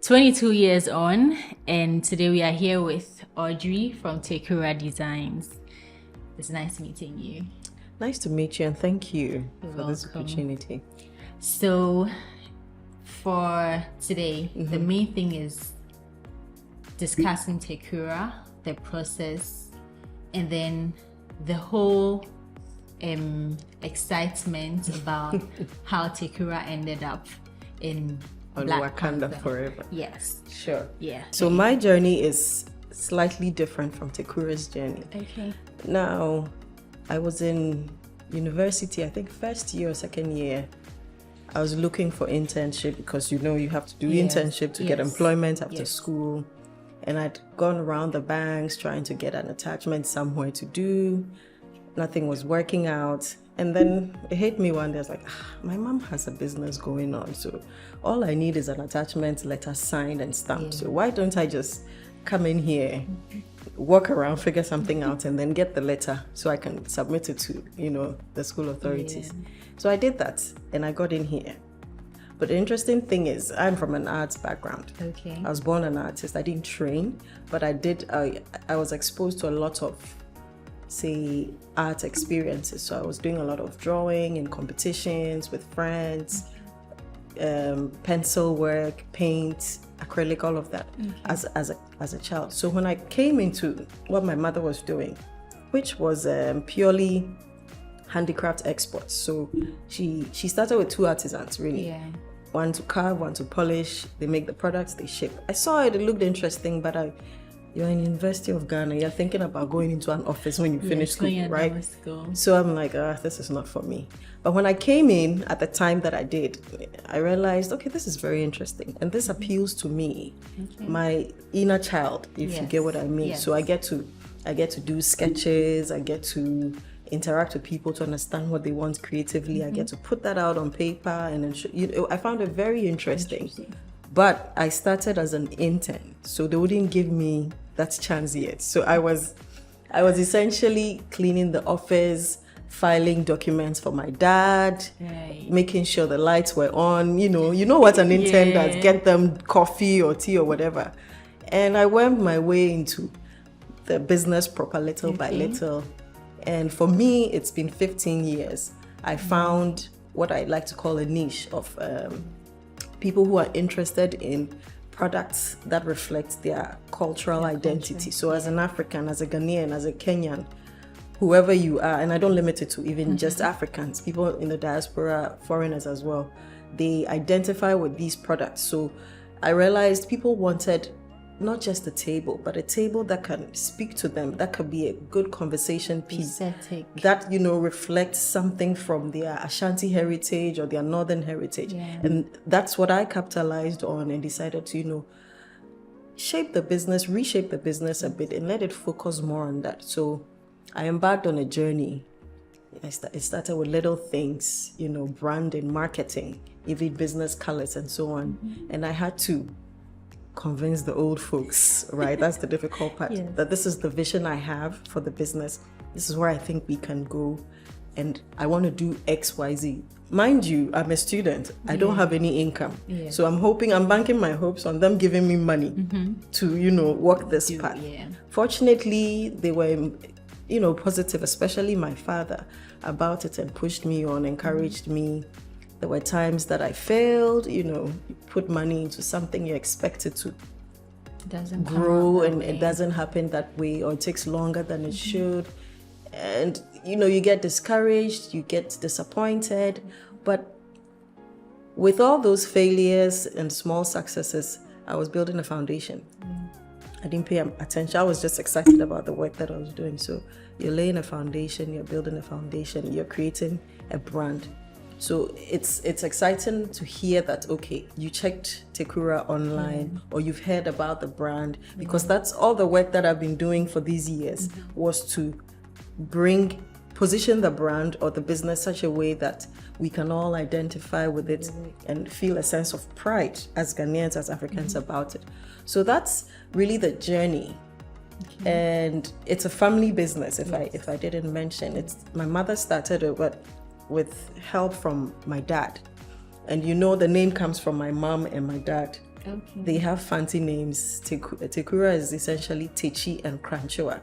22 years on, and today we are here with Audrey from Tekura Designs. It's nice meeting you. Nice to meet you, and thank you You're for this welcome. opportunity. So, for today, the main thing is discussing Tekura, the process, and then the whole excitement about how Tekura ended up in On Black WAKANDA Panther. Forever. Yes. Sure. Yeah. So my journey is slightly different from Tekura's journey. Okay. Now, I was in university, I think first year or second year. I was looking for internship because you have to do internship to get employment after school. And I'd gone around the banks trying to get an attachment somewhere to do. Nothing was working out. And then it hit me one day. I was like, my mom has a business going on. So all I need is an attachment letter signed and stamped. So why don't I just come in here, walk around, figure something out, and then get the letter so I can submit it to, the school authorities. So I did that and I got in here. But the interesting thing is I'm from an arts background. Okay. I was born an artist. I didn't train, but I was exposed to a lot of, say, art experiences. So I was doing a lot of drawing in competitions with friends, pencil work, paint, acrylic, all of that as a child. So when I came into what my mother was doing, which was purely handicraft exports. So she started with two artisans, really. Yeah. One to carve, one to polish. They make the products, they ship. I saw it looked interesting, but you're in University of Ghana, you're thinking about going into an office when you finish school, right? So I'm like, this is not for me. But when I came in at the time that I did, I realized, okay, this is very interesting. And this appeals to me, my inner child, if you get what I mean. Yes. So I get to do sketches, I get to interact with people to understand what they want creatively. I get to put that out on paper, and then I found it very interesting. But I started as an intern, so they wouldn't give me that chance yet. So I was essentially cleaning the office, filing documents for my dad, making sure the lights were on. You know what an intern does, get them coffee or tea or whatever. And I wormed my way into the business proper little by little. And for me, it's been 15 years. I found what I like to call a niche of people who are interested in products that reflect their cultural identity. So as an African, as a Ghanaian, as a Kenyan, whoever you are, and I don't limit it to even just Africans, people in the diaspora, foreigners as well, they identify with these products. So I realized people wanted not just a table, but a table that can speak to them, that could be a good conversation piece, that, reflects something from their Ashanti heritage or their northern heritage. And that's what I capitalized on and decided to, reshape the business a bit and let it focus more on that. So I embarked on a journey. It started with little things, branding, marketing, even business colors and so on. And I had to convince the old folks, right? That's the difficult part. That this is the vision I have for the business. This is where I think we can go, and I want to do X, Y, Z. Mind you, I'm a student. I don't have any income, so I'm banking my hopes on them giving me money to, walk this path. Fortunately, they were, positive, especially my father, about it, and pushed me on, encouraged me. There were times that I failed, you put money into something you expect it to grow, and it doesn't happen that way, or it takes longer than it should. And, you get discouraged, you get disappointed. But with all those failures and small successes, I was building a foundation. I didn't pay attention. I was just excited about the work that I was doing. So you're laying a foundation, you're building a foundation, you're creating a brand. So it's exciting to hear that, okay, you checked Tekura online, or you've heard about the brand, because that's all the work that I've been doing for these years, was to position the brand or the business such a way that we can all identify with it and feel a sense of pride as Ghanaians, as Africans about it. So that's really the journey. And it's a family business, if I didn't mention. My mother started it, but with help from my dad. And the name comes from my mom and my dad. Okay. They have fancy names. Tekura is essentially Techi and Kranchua.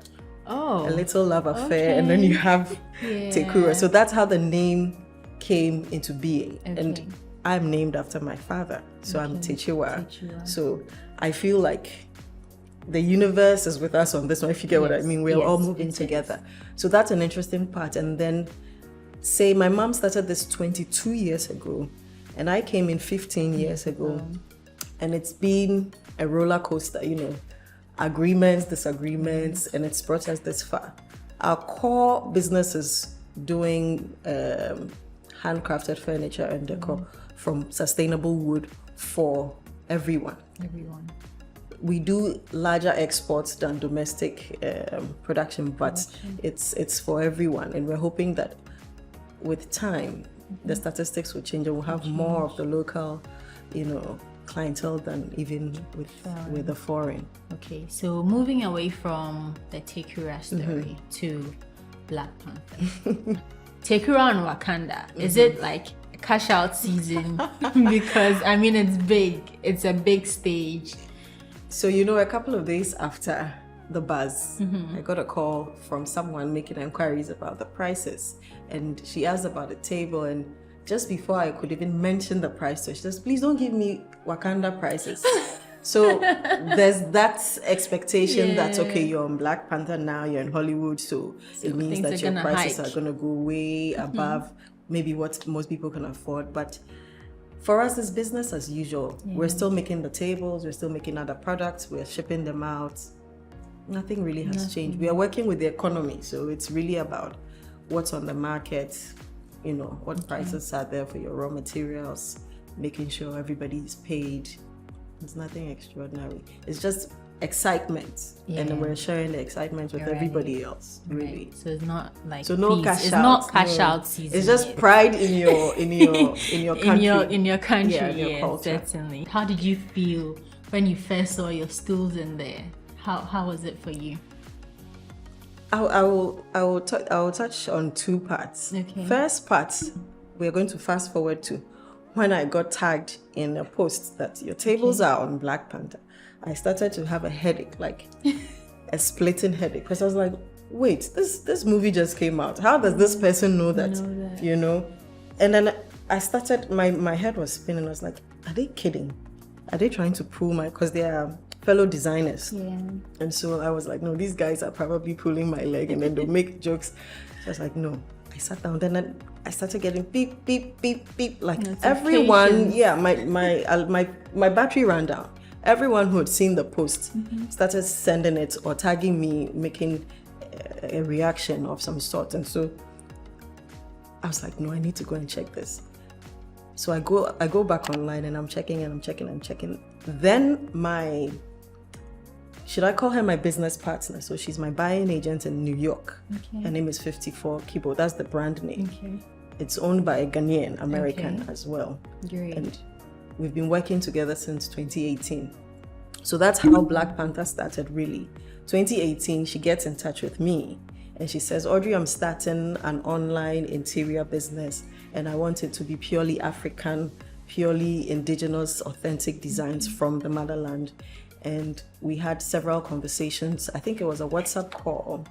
Oh. A little love affair, and then you have Tekura. So that's how the name came into being. Okay. And I'm named after my father, so I'm Techiwa. So I feel like the universe is with us on this one, if you get what I mean. We're all moving together. So that's an interesting part. And then, say, my mom started this 22 years ago, and I came in 15 years ago. And it's been a roller coaster, you know, agreements, disagreements, and it's brought us this far. Our core business is doing handcrafted furniture and decor from sustainable wood for everyone. We do larger exports than domestic production, but it's for everyone. And we're hoping that with time, the statistics will change and we'll have more of the local, you know, clientele than even with the foreign. Okay, so moving away from the Tekura story to Black Panther. Tekura and Wakanda, is it like cash out season? Because I mean, it's big, it's a big stage. So, you know, a couple of days after the buzz, I got a call from someone making inquiries about the prices, and she asked about the table, and just before I could even mention the price, so she says, please don't give me Wakanda prices. So there's that expectation that, okay, you're on Black Panther now, you're in Hollywood, so it means that your prices are going to go way above maybe what most people can afford. But for us, it's business as usual. We're still making the tables, we're still making other products, we're shipping them out. Nothing really has changed. We are working with the economy, so it's really about what's on the market, you know, what prices are there for your raw materials, making sure everybody's paid. It's nothing extraordinary. It's just excitement, and we're sharing the excitement with everybody else. Really. So it's not like no cash out. It's not cash out season. It's just pride in your country. in your country. In your culture. Certainly. How did you feel when you first saw your stools in there? How was it for you? I will touch on two parts. Okay. First part, we're going to fast forward to when I got tagged in a post that your tables are on Black Panther. I started to have a headache, like a splitting headache, because I was like, wait, this movie just came out. How does this person know that? You know? And then I started, my head was spinning. I was like, are they kidding? Are they trying to pull because they are fellow designers. And so I was like, no, these guys are probably pulling my leg, and then they'll make jokes. So I was like, no. I sat down, then I started getting beep, beep, beep, beep. Like everyone, my battery ran down. Everyone who had seen the post started sending it or tagging me, making a reaction of some sort. And so I was like, no, I need to go and check this. So I go back online and I'm checking. Then should I call her my business partner? So she's my buying agent in New York. Her name is 54 Kibo. That's the brand name. It's owned by a Ghanaian American as well. Great. And we've been working together since 2018. So that's how Black Panther started, really. 2018, she gets in touch with me and she says, Audrey, I'm starting an online interior business and I want it to be purely African, purely indigenous, authentic designs from the motherland. And we had several conversations. I think it was a WhatsApp call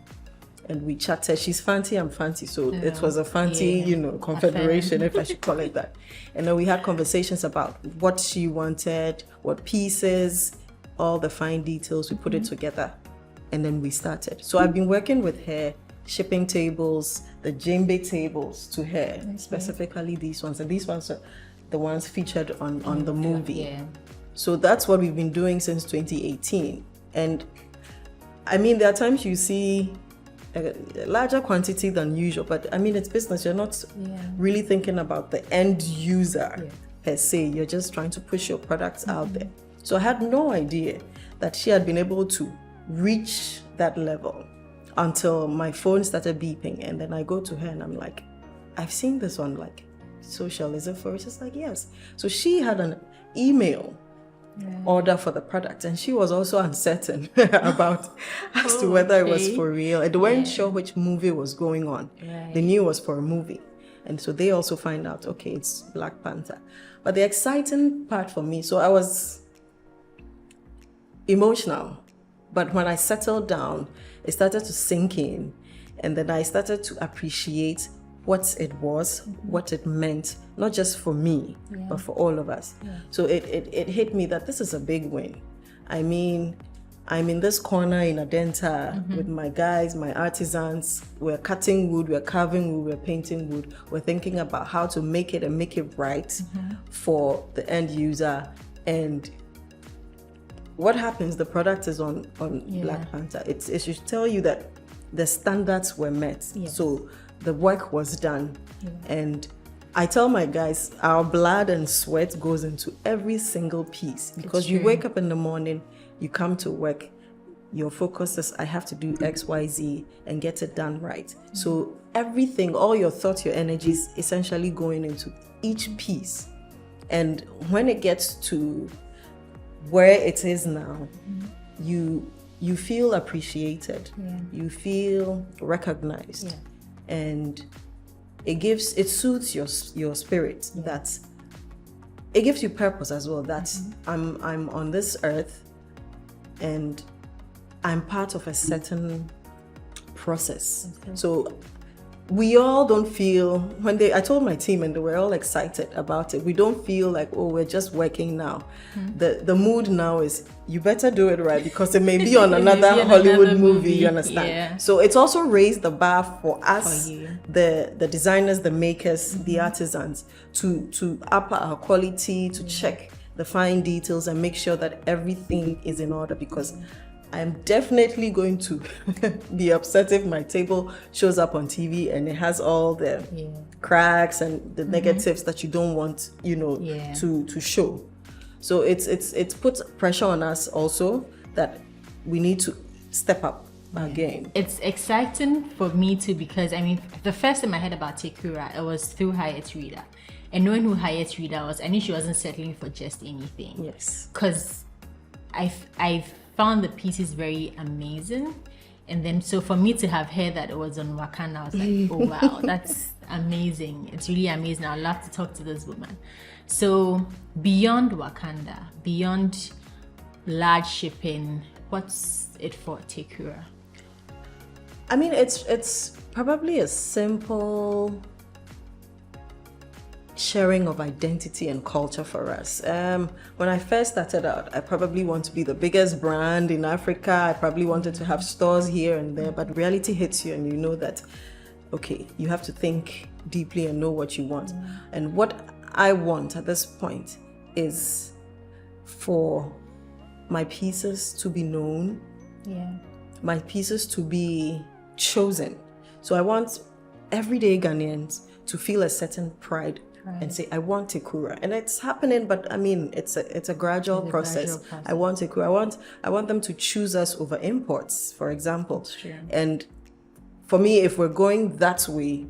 and we chatted. She's fancy, I'm fancy. So it was a fancy, confederation, if I should call it that. And then we had conversations about what she wanted, what pieces, all the fine details. We put it together and then we started. So I've been working with her, shipping tables, the djembe tables to her, specifically these ones. And these ones are the ones featured on the movie. So that's what we've been doing since 2018. And I mean, there are times you see a larger quantity than usual, but I mean, it's business. You're not really thinking about the end user per se. You're just trying to push your products out there. So I had no idea that she had been able to reach that level until my phone started beeping. And then I go to her and I'm like, I've seen this on like social. Is it for it? She's like, yes. So she had an email order for the product, and she was also uncertain about as to whether it was for real. They weren't sure which movie was going on. They knew it was for a movie, and so they also find out, okay, it's Black Panther. But the exciting part for me, so I was emotional. But when I settled down, it started to sink in. And then I started to appreciate what it was, what it meant, not just for me, but for all of us. So it hit me that this is a big win. I mean, I'm in this corner in Adenta with my guys, my artisans. We're cutting wood, we're carving wood, we're painting wood. We're thinking about how to make it and make it right for the end user. And what happens, the product is on Black Panther. It should tell you that the standards were met. So the work was done. And I tell my guys, our blood and sweat goes into every single piece, because you wake up in the morning, you come to work, your focus is, I have to do X, Y, Z and get it done right. So everything, all your thoughts, your energies, essentially going into each piece. And when it gets to where it is now, you feel appreciated, you feel recognized, and it suits your spirit. That it gives you purpose as well. That I'm on this earth and I'm part of a certain process. So we all don't feel, I told my team and they were all excited about it, we don't feel like, oh, we're just working now. The mood now is, you better do it right, because it may be on another Hollywood movie, you understand? So it's also raised the bar for us, the designers, the makers, the artisans, to up our quality, to check the fine details and make sure that everything is in order, because I'm definitely going to be upset if my table shows up on TV and it has all the cracks and the negatives that you don't want, to show. So it's put pressure on us also that we need to step up our game. It's exciting for me too, because I mean, the first time I heard about Tekura, it was through Hayat Rida. And knowing who Hayat Rida was, I knew she wasn't settling for just anything. Yes. Because I've found the pieces very amazing, and then so for me to have heard that it was on Wakanda, I was like, oh wow, that's amazing. It's really amazing. I'd love to talk to this woman. So beyond Wakanda, beyond large shipping, what's it for Tekura? I mean, it's probably a simple sharing of identity and culture for us. When I first started out, I probably want to be the biggest brand in Africa. I probably wanted to have stores here and there, but reality hits you and you know that, okay, you have to think deeply and know what you want. And what I want at this point is for my pieces to be known, my pieces to be chosen. So I want everyday Ghanaians to feel a certain pride and say, I want Tekura. And it's happening, but I mean, it's a gradual process. I want Tekura. I want them to choose us over imports, for example. And for me, if we're going that way,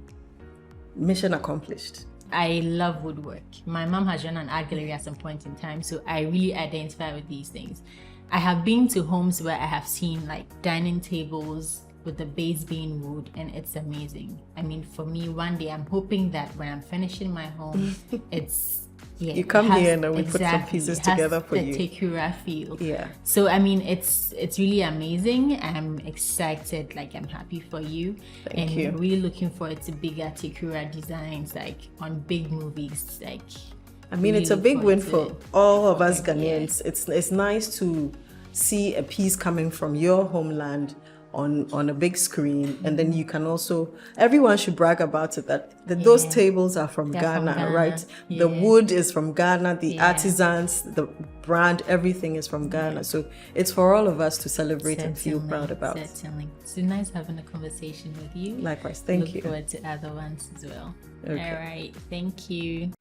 mission accomplished. I love woodwork. My mom has run an art gallery at some point in time, so I really identify with these things. I have been to homes where I have seen like dining tables with the base being wood, and it's amazing. I mean, for me, one day I'm hoping that when I'm finishing my home, it's you come here and then we put some pieces together for you. The Tekura feel. So I mean, it's really amazing. I'm excited. Like, I'm happy for you. Thank you. Really looking forward to bigger Tekura designs, like on big movies. Like, I mean, it's a big win for all of us Ghanaians. It's nice to see a piece coming from your homeland on a big screen, and then you can also, everyone should brag about it, that those tables are from Ghana, right? The wood is from Ghana, the artisans, the brand, everything is from Ghana. So it's for all of us to celebrate and feel proud about. Certainly. It's nice having a conversation with you. Likewise. Thank you. Look forward to other ones as well. Okay. All right. Thank you.